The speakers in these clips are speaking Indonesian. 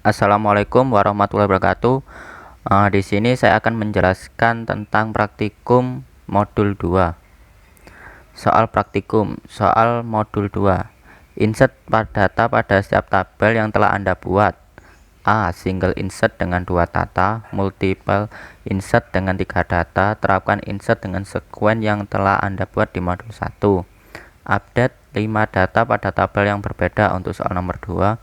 Assalamualaikum warahmatullahi wabarakatuh. Di sini saya akan menjelaskan tentang praktikum modul 2. Soal praktikum, soal modul 2. Insert data pada setiap tabel yang telah Anda buat. A. Single insert dengan 2 data, multiple insert dengan 3 data. Terapkan insert dengan sekuen yang telah Anda buat di modul 1. Update 5 data pada tabel yang berbeda. Untuk soal nomor 2.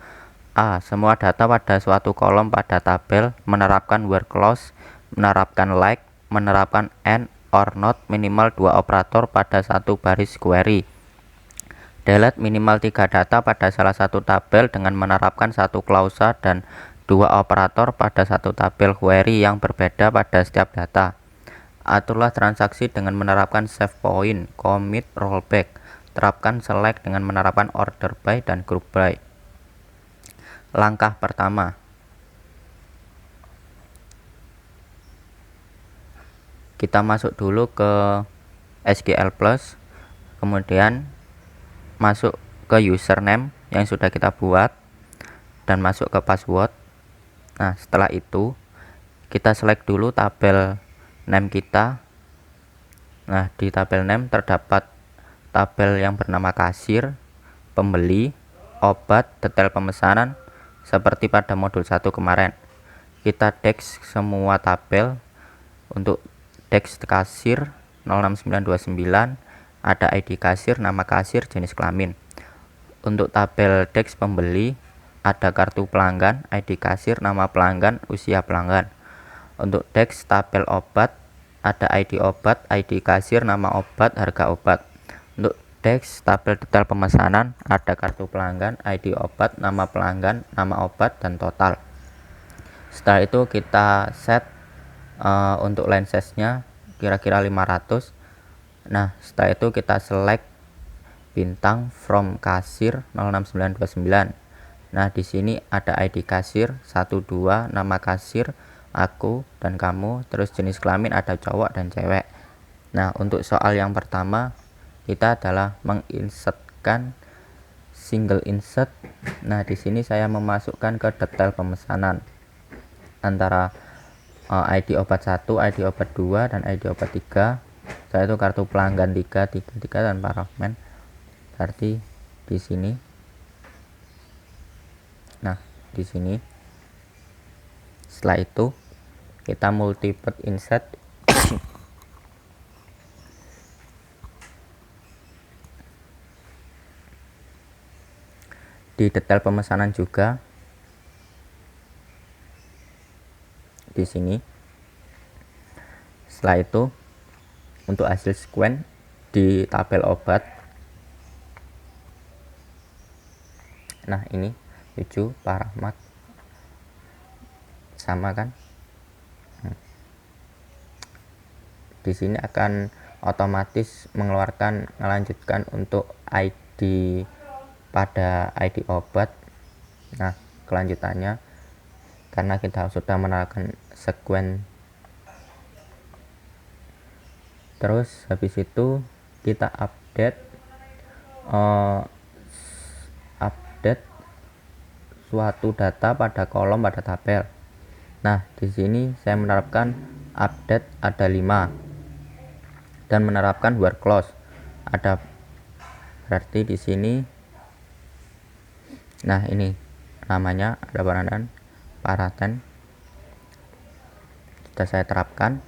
A. Semua data pada suatu kolom pada tabel, menerapkan where clause, menerapkan like, menerapkan and or not minimal 2 operator pada satu baris query. Delete minimal 3 data pada salah satu tabel dengan menerapkan satu klausa dan 2 operator pada satu tabel query yang berbeda pada setiap data. Aturlah transaksi dengan menerapkan save point, commit, rollback. Terapkan select dengan menerapkan order by dan group by. Langkah pertama, kita masuk dulu ke SQL Plus, kemudian masuk ke username yang sudah kita buat dan masuk ke password. Nah, setelah itu kita select dulu tabel name kita. Nah, di tabel name terdapat tabel yang bernama kasir, pembeli, obat, detail pemesanan seperti pada modul 1 kemarin. Kita teks semua tabel. Untuk teks kasir 06929 ada ID kasir, nama kasir, jenis kelamin. Untuk tabel teks pembeli ada kartu pelanggan, ID kasir, nama pelanggan, usia pelanggan. Untuk teks tabel obat ada ID obat, ID kasir, nama obat, harga obat. Untuk teks tabel detail pemesanan ada kartu pelanggan, ID obat, nama pelanggan, nama obat, dan total. Setelah itu kita set untuk line size nya kira-kira 500. Nah, setelah itu kita select bintang from kasir 06929. Nah, di sini ada ID kasir 12, nama kasir, aku dan kamu, terus jenis kelamin ada cowok dan cewek. Nah, untuk soal yang pertama kita adalah menginsertkan single insert. Nah, di sini saya memasukkan ke detail pemesanan antara ID obat 1, ID obat 2, dan ID obat 3. Saya itu kartu pelanggan 3 dan paramen. Berarti di sini. Nah, di sini. Setelah itu kita multiple insert di detail pemesanan juga di sini. Setelah itu untuk hasil sekuen di tabel obat. Nah, ini 7 Pak Rahmat sama kan. Di sini akan otomatis melanjutkan untuk ID pada ID obat. Nah, kelanjutannya karena kita sudah menerapkan sekuen, terus habis itu kita update suatu data pada kolom pada tabel. Nah, di sini saya menerapkan update ada 5 dan menerapkan where clause ada, berarti di sini. Nah, ini namanya ada paraten sudah saya terapkan.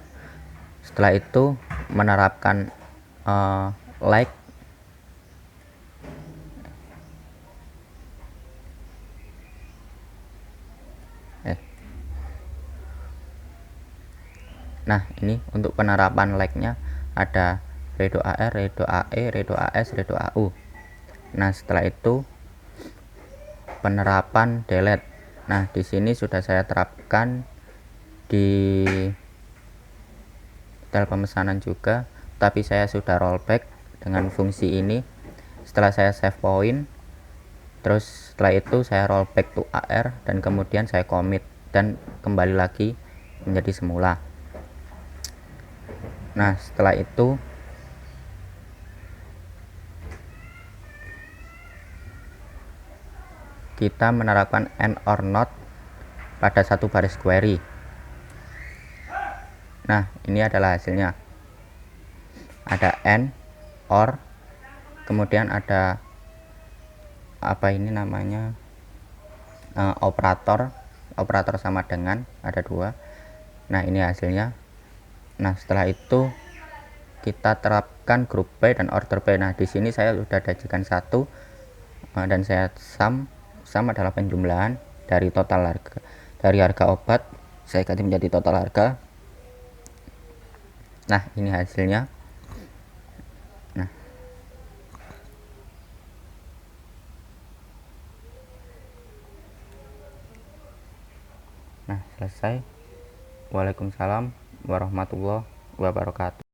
Setelah itu menerapkan like. Nah, ini untuk penerapan like-nya ada redo AR, redo AE, redo AS, redo AU. Nah, setelah itu penerapan delete. Nah, di sini sudah saya terapkan di detail pemesanan juga, tapi saya sudah rollback dengan fungsi ini. Setelah saya save point, terus setelah itu saya rollback to AR dan kemudian saya commit dan kembali lagi menjadi semula. Nah, setelah itu kita menerapkan and or not pada satu baris query. Nah, ini adalah hasilnya. Ada and, or, kemudian ada apa ini namanya, operator sama dengan, ada 2. Nah, ini hasilnya. Nah, setelah itu kita terapkan group by dan order by. Nah, di sini saya sudah dajikan 1 dan saya sum adalah penjumlahan dari total harga, dari harga obat saya ganti menjadi total harga. Nah, ini hasilnya. Nah, selesai. Waalaikumsalam warahmatullahi wabarakatuh.